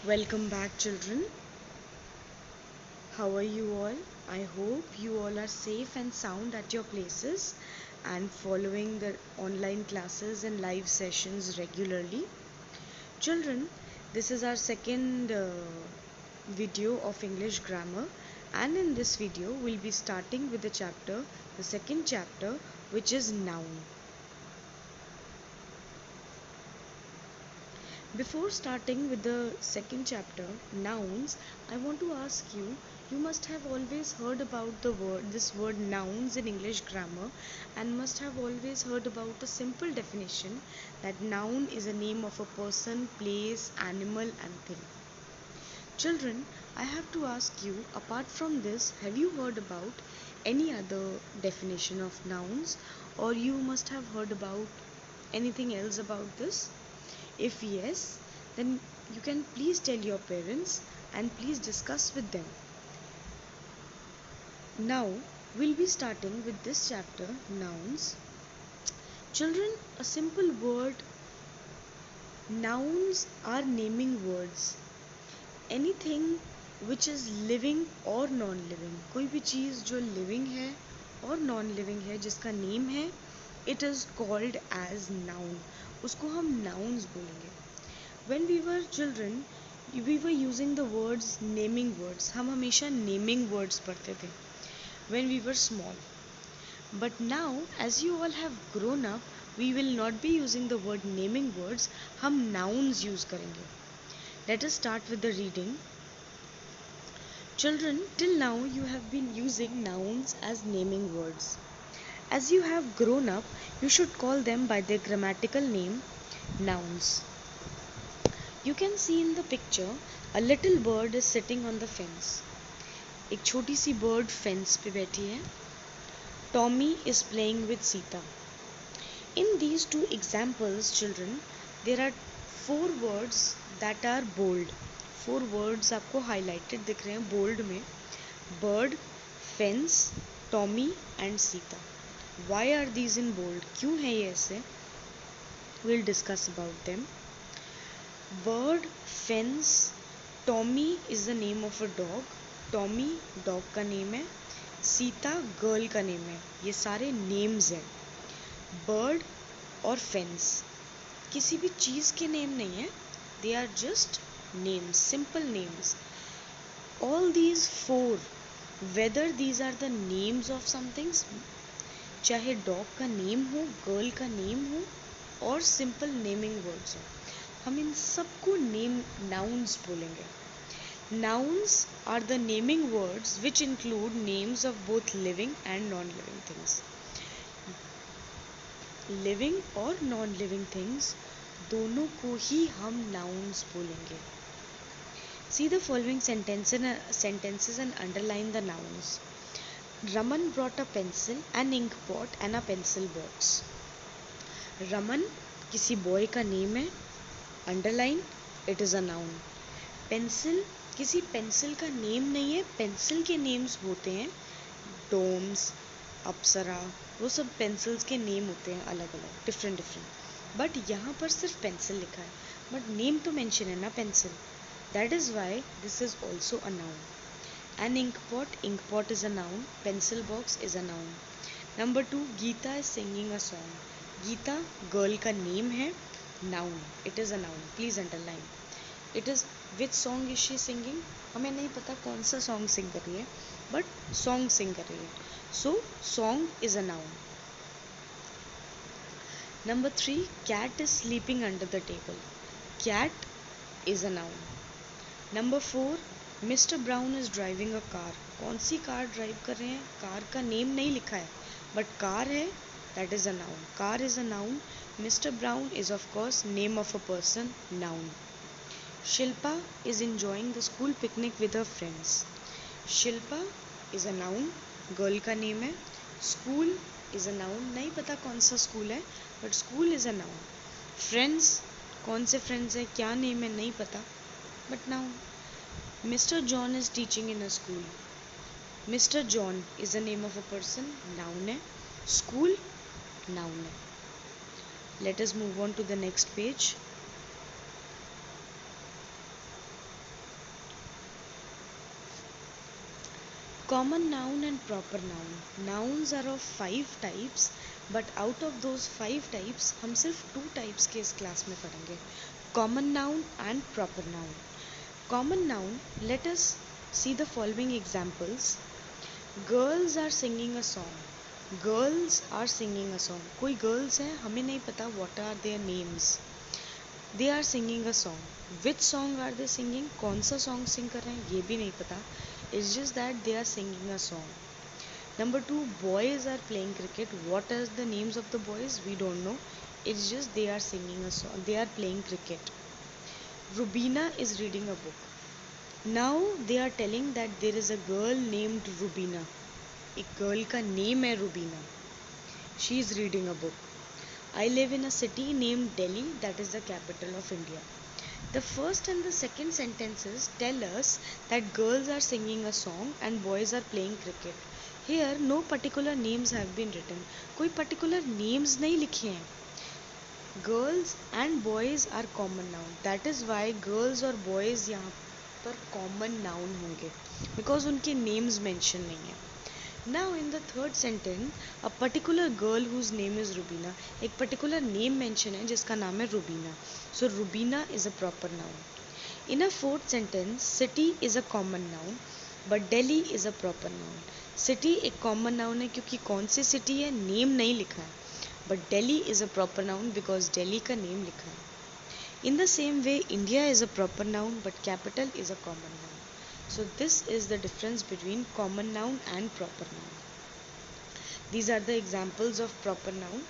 Welcome back, children. How are you all? I hope you all are safe and sound at your places and following the online classes and live sessions regularly. Children, this is our second video of English grammar, and in this video, we'll be starting with the second chapter, which is noun. Before starting with the second chapter, nouns, I want to ask you, you must have always heard about this word nouns in English grammar, and must have always heard about a simple definition that noun is a name of a person, place, animal, and thing. Children, I have to ask you, apart from this, have you heard about any other definition of nouns, or you must have heard about anything else about this? If yes, then you can please tell your parents and please discuss with them. Now, we'll be starting with this chapter, nouns. Children, a simple word, nouns are naming words. Anything which is living or non-living, कोई भी चीज़ जो living है और non-living है, जिसका name है, it is called as noun. उसको हम nouns बोलेंगे. When we were children, we were using the words naming words. हम हमेशा naming words पढ़ते थे when we were small. But now, as you all have grown up, we will not be using the word naming words. हम nouns use करेंगे. Let us start with the reading. Children, till now you have been using nouns as naming words. As you have grown up, you should call them by their grammatical name, nouns. You can see in the picture, a little bird is sitting on the fence. एक छोटी सी bird fence पे बैठी है. Tommy is playing with Sita. In these two examples, children, there are four words that are bold. Four words आपको highlighted दिख रहे हैं bold में. Bird, fence, Tommy and Sita. Why are these in bold? क्यों है ये ऐसे? We'll discuss about them. Bird, fence, Tommy is the name of a dog. Tommy dog का name है. सीता गर्ल का नेम है. ये सारे नेम्स हैं. बर्ड और फेंस किसी भी चीज़ के नेम नहीं है. They are just names, simple names. All these four, whether these are the names of somethings, चाहे डॉग का नेम हो, गर्ल का नेम हो और सिंपल नेमिंग वर्ड्स हो, हम इन सबको नेम नाउन्स बोलेंगे. Nouns are the naming words which include names of both living and non-living things. Living और non-living things दोनों को ही हम nouns बोलेंगे. See the following sentences and underline the nouns. Raman brought a pencil, an ink pot and a pencil box. Raman किसी boy का name है. Underline, it is a noun. Pencil किसी pencil का name नहीं है. Pencil के names होते हैं डोम्स, अप्सरा, वो सब पेंसिल्स के नेम होते हैं अलग अलग, डिफरेंट. बट यहाँ पर सिर्फ पेंसिल लिखा है, बट नेम तो मेंशन है ना pencil. That is why this is also a noun. An ink pot is a noun. Pencil box is a noun. Number 2, Geeta is singing a song. Geeta girl का name है, noun. It is a noun. Please underline. It is which song is she singing, हमें नहीं पता कौन सा song सिंग कर रही है, बट सॉन्ग सिंग कर रही है. So song is a noun. Number 3, cat is sleeping under the table. Cat is a noun. Number 4, mister Brown is driving a car. कौन सी कार ड्राइव कर रहे हैं, कार का नेम नहीं लिखा है, बट कार है, that is a noun. Car is a noun. Mister Brown is of course name of a person, noun. Shilpa is enjoying the school picnic with her friends. Shilpa is a noun, girl का name है. School is a noun, नहीं पता कौन सा school है, but school is a noun. Friends, कौन से friends है, क्या name है नहीं पता, but noun. Mr. John is teaching in a school. Mr. John is the name of a person, noun है. School, noun है. Let us move on to the next page. Common noun and proper noun. Nouns are of 5 types, but out of those 5 types हम सिर्फ 2 types के इस class में पढ़ेंगे, common noun and proper noun. Common noun, let us see the following examples. Girls are singing a song. Girls are singing a song. कोई girls हैं, हमें नहीं पता what are their names. They are singing a song. Which song are they singing? कौन सा song sing कर रहे हैं ये भी नहीं पता. It's just that they are singing a song. Number 2, boys are playing cricket. What are the names of the boys? We don't know. It's just they are singing a song. They are playing cricket. Rubina is reading a book. Now they are telling that there is a girl named Rubina. एक girl का name है Rubina. She is reading a book. I live in a city named Delhi, that is the capital of India. The first and the second sentences tell us that girls are singing a song and boys are playing cricket. Here no particular names have been written. कोई particular names नहीं लिखे हैं. Girls and boys are common noun. That is why girls और boys यहाँ पर common noun होंगे, because उनके names mention नहीं है. Now in the third sentence, a particular girl whose name is Rubina. एक particular name mention है जिसका नाम है Rubina. So Rubina is a proper noun. In a fourth sentence, city is a common noun, but Delhi is a proper noun. City एक common noun है क्योंकि कौन सी city है name नहीं लिखा है. But Delhi is a proper noun because Delhi का name लिखा है. In the same way, India is a proper noun, but capital is a common noun. So this is the difference between common noun and proper noun. These are the examples of proper noun.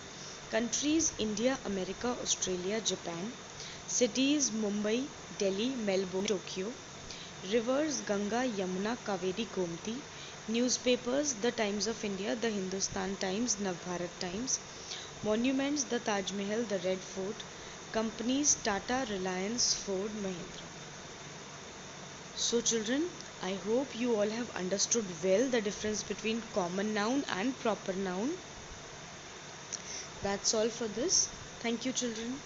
Countries: India, America, Australia, Japan. Cities: Mumbai, Delhi, Melbourne, Tokyo. Rivers: Ganga, Yamuna, Kaveri, Gomti. Newspapers: The Times of India, The Hindustan Times, Navbharat Times. Monuments: the Taj Mahal, the Red Fort. Companies: Tata, Reliance, Ford, Mahindra. So children, I hope you all have understood well the difference between common noun and proper noun. That's all for this. Thank you children.